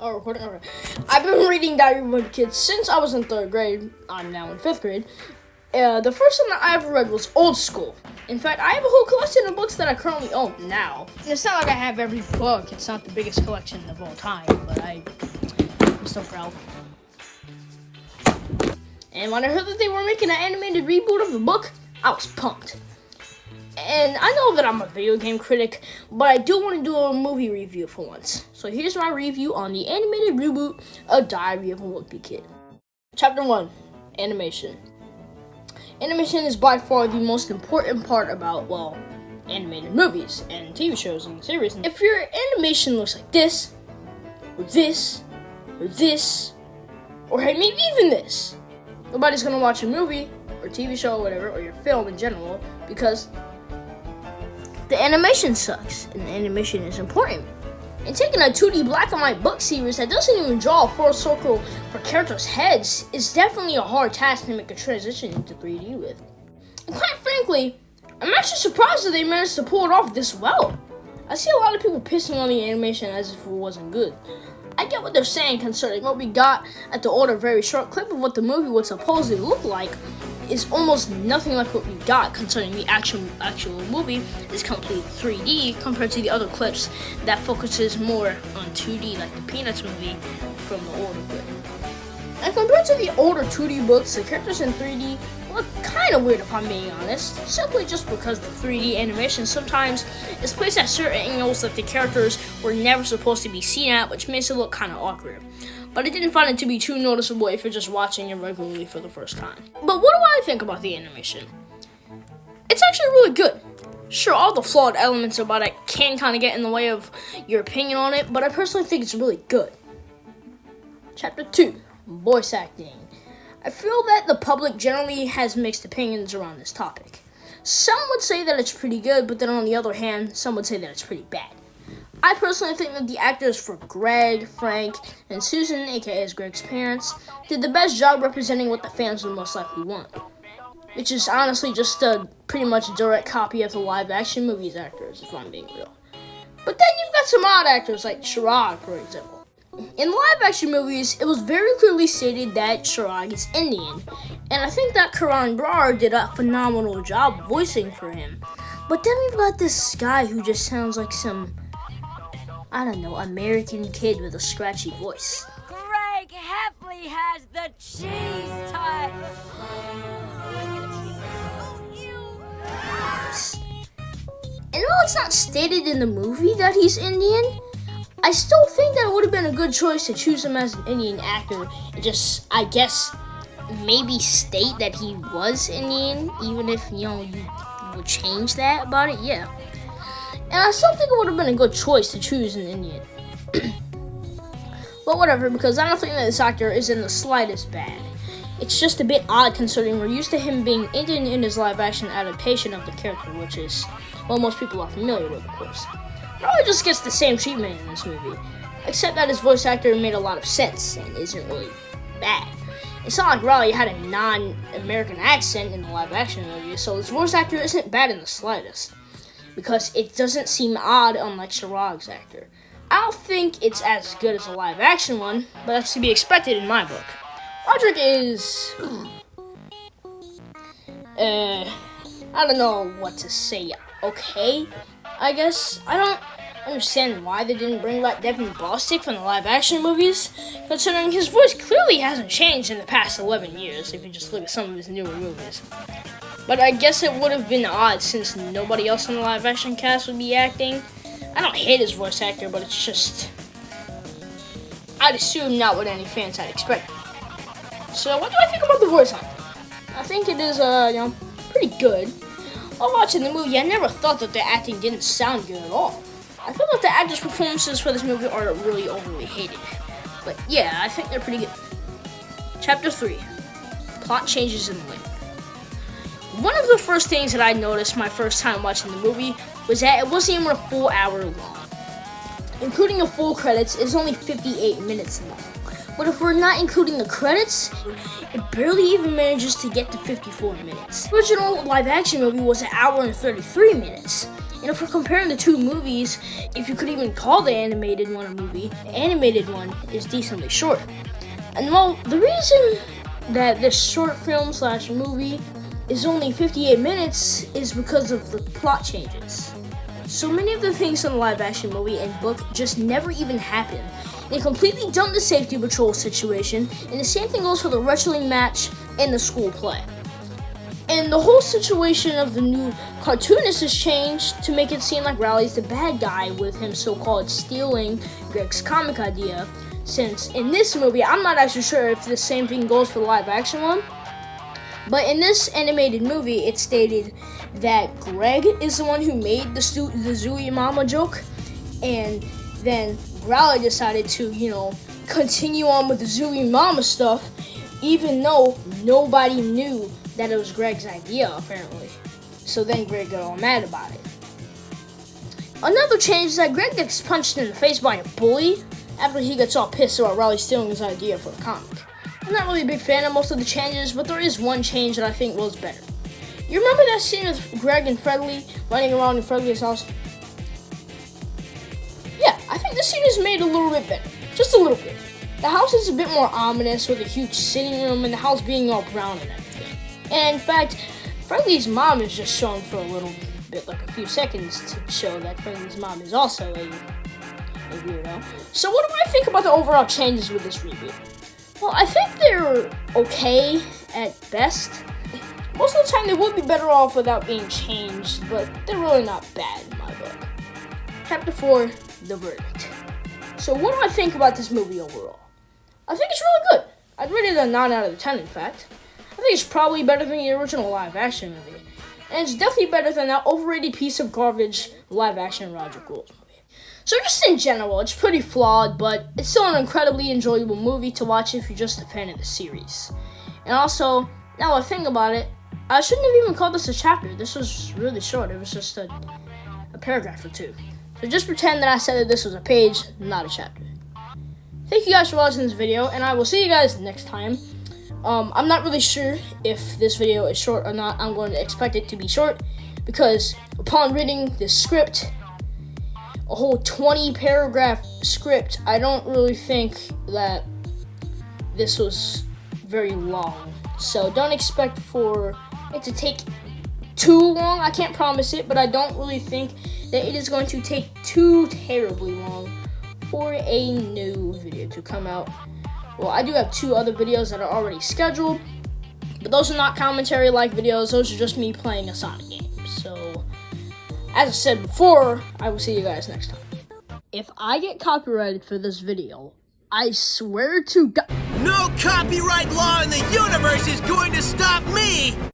Oh, recording? Okay. I've been reading Diary of a Wimpy Kid since I was in 3rd grade. I'm now in 5th grade. The first one that I ever read was Old School. In fact, I have a whole collection of books that I currently own now. It's not like I have every book. It's not the biggest collection of all time, but I'm still proud. And when I heard that they were making an animated reboot of the book, I was pumped. And I know that I'm a video game critic, but I do want to do a movie review for once. So here's my review on the animated reboot of Diary of a Wimpy Kid. Chapter 1, Animation. Animation is by far the most important part about, well, animated movies and TV shows and series. If your animation looks like this, or this, or this, or hey, maybe even this, nobody's gonna watch a movie or TV show or whatever, or your film in general, because the animation sucks, and the animation is important. And taking a 2D black and white book series that doesn't even draw a full circle for characters' heads is definitely a hard task to make a transition into 3D with. And quite frankly, I'm actually surprised that they managed to pull it off this well. I see a lot of people pissing on the animation as if it wasn't good. I get what they're saying concerning what we got at the older very short clip of what the movie would supposedly look like is almost nothing like what we got concerning the actual movie is complete 3D compared to the other clips that focuses more on 2D like the Peanuts movie from the older clip. And compared to the older 2D books, the characters in 3D look kind of weird if I'm being honest, simply just because the 3D animation sometimes is placed at certain angles that the characters were never supposed to be seen at, which makes it look kind of awkward. But I didn't find it to be too noticeable if you're just watching it regularly for the first time. But what do I think about the animation? It's actually really good. Sure, all the flawed elements about it can kind of get in the way of your opinion on it, but I personally think it's really good. Chapter 2, Voice Acting. I feel that the public generally has mixed opinions around this topic. Some would say that it's pretty good, but then on the other hand, some would say that it's pretty bad. I personally think that the actors for Greg, Frank, and Susan, aka Greg's parents, did the best job representing what the fans would most likely want. Which is honestly just a pretty much direct copy of the live-action movies actors, if I'm being real. But then you've got some odd actors like Chirag, for example. In live-action movies, it was very clearly stated that Chirag is Indian, and I think that Karan Brar did a phenomenal job voicing for him. But then we've got this guy who just sounds like some, I don't know, American kid with a scratchy voice. Greg Heffley has the cheese touch. And while it's not stated in the movie that he's Indian, I still think that it would have been a good choice to choose him as an Indian actor and just, I guess, maybe state that he was Indian, even if, you would change that about it, yeah. And I still think it would have been a good choice to choose an Indian. But whatever, because I don't think that this actor is in the slightest bad. It's just a bit odd considering we're used to him being Indian in his live-action adaptation of the character, which is, well, most people are familiar with, of course. Probably just gets the same treatment in this movie, except that his voice actor made a lot of sense and isn't really bad. It's not like Raleigh had a non-American accent in the live-action movie, so his voice actor isn't bad in the slightest, because it doesn't seem odd unlike Chirag's actor. I don't think it's as good as a live-action one, but that's to be expected in my book. Roderick is, I don't know what to say. Okay, I guess. I don't understand why they didn't bring back Devin Bostic from the live-action movies, considering his voice clearly hasn't changed in the past 11 years, if you just look at some of his newer movies. But I guess it would have been odd since nobody else in the live-action cast would be acting. I don't hate his voice actor, but it's just, I'd assume not what any fans had expected. So what do I think about the voice acting? I think it is, pretty good. While watching the movie, I never thought that the acting didn't sound good at all. I feel like the actors' performances for this movie are really overly hated. But yeah, I think they're pretty good. Chapter 3, Plot Changes in the Link. One of the first things that I noticed my first time watching the movie was that it wasn't even a full hour long. Including the full credits, it's only 58 minutes long. But if we're not including the credits, it barely even manages to get to 54 minutes. The original live-action movie was 1 hour and 33 minutes. And if we're comparing the two movies, if you could even call the animated one a movie, the animated one is decently short. And well, the reason that this short film / movie is only 58 minutes is because of the plot changes. So many of the things in the live-action movie and book just never even happen. They completely dumped the safety patrol situation, and the same thing goes for the wrestling match and the school play. And the whole situation of the new cartoonist is changed to make it seem like Riley's the bad guy, with him so-called stealing Greg's comic idea. Since in this movie, I'm not actually sure if the same thing goes for the live-action one, but in this animated movie, it stated that Greg is the one who made the Zooey Mama joke, and then Riley decided to, continue on with the Zooey Mama stuff, even though nobody knew that it was Greg's idea, apparently. So then Greg got all mad about it. Another change is that Greg gets punched in the face by a bully after he gets all pissed about Riley stealing his idea for the comic. I'm not really a big fan of most of the changes, but there is one change that I think was better. You remember that scene with Greg and Fredley running around in Fredley's house? Yeah, I think this scene is made a little bit better. Just a little bit. The house is a bit more ominous with a huge sitting room and the house being all brown and everything. And in fact, Fredley's mom is just shown for a little bit, like a few seconds, to show that Fredley's mom is also a weirdo. So what do I think about the overall changes with this reboot? Well, I think they're okay at best. Most of the time they would be better off without being changed, but they're really not bad in my book. Chapter 4, The Verdict. So what do I think about this movie overall? I think it's really good. I'd rate it a 9 out of 10, in fact. I think it's probably better than the original live-action movie. And it's definitely better than that overrated piece of garbage live-action Roger Gould movie. So just in general, it's pretty flawed, but it's still an incredibly enjoyable movie to watch if you're just a fan of the series. And also, now that I think about it, I shouldn't have even called this a chapter. This was really short. It was just a paragraph or two. So just pretend that I said that this was a page, not a chapter. Thank you guys for watching this video, and I will see you guys next time. I'm not really sure if this video is short or not. I'm going to expect it to be short because upon reading this script, a whole 20-paragraph script, I don't really think that this was very long. So don't expect for it to take too long. I can't promise it, but I don't really think that it is going to take too terribly long for a new video to come out. Well, I do have 2 other videos that are already scheduled, but those are not commentary-like videos. Those are just me playing a Sonic game. So, as I said before, I will see you guys next time. If I get copyrighted for this video, I swear to God... No copyright law in the universe is going to stop me!